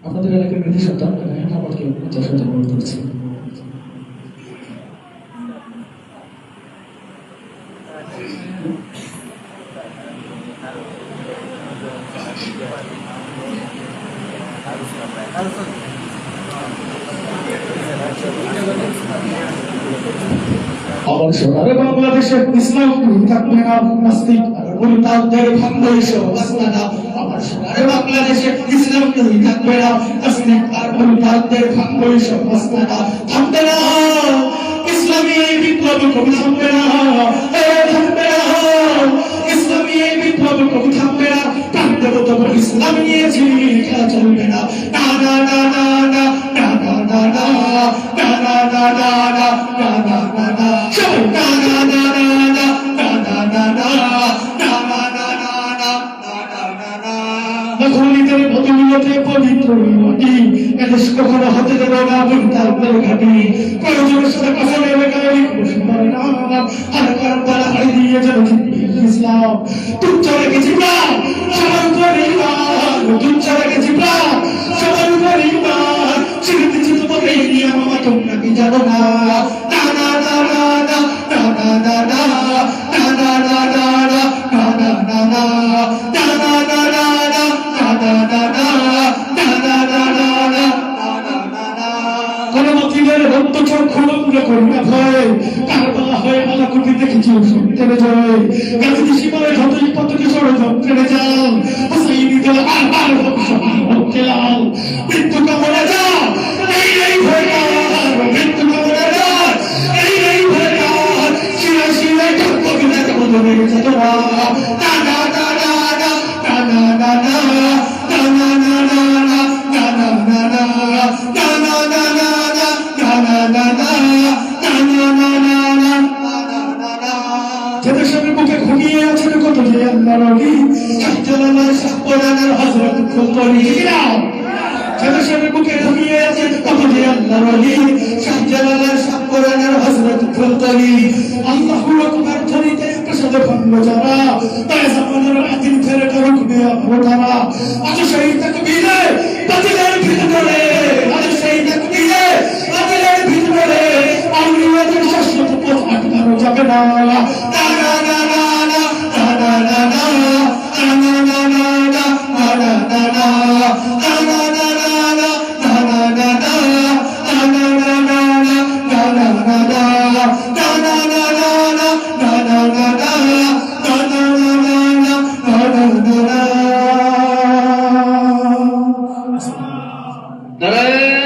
আপনাদের এলাকার কৃতি সন্তান আমাকে যথাযথ মনে করছি। আমার সোনার বাংলাদেশের ইসলাম থাকবে না, নাস্তিক আর মুরতাদদের ভাঙ্গ এসো আসনা। আমার সোনার বাংলাদেশে ইসলাম থাকবে না, নাস্তিক আর মুরতাদদের ভাঙ্গ এসো আসনা। থামবে না ইসলামী এই বিপ্লব, কবি থামবে না, থামবে না ইসলামী এই বিপ্লব, কবি থামবে না। প্রাণ দেব তবু ইসলাম নিয়েছি, খেলা চলবে না। না না না না না না না না না না না না না না না না না সবাই না না না না না না না না না না না না না না খনিদের বদৌলতে পবিত্র মাটি, এদেশ কখনো হতে দেবে না মুরতাদদের ঘাঁটি। প্রয়োজনের সাথে কথা নেবে গালি খুশি করে না, আর কারণ তারা হারিয়ে দিয়ে যেন ইসলাম। তুচ্ছ রেখেছি প্রাণ সবার উপর ইমান, তুচ্ছ রেখেছি প্রাণ সবার উপর ইমান। ছেড়ে দিচ্ছি তোমাকে এই নিয়ম, আমার তোমরা কি জানো না? না না না না না না না না না না না না না না না নারায়ণ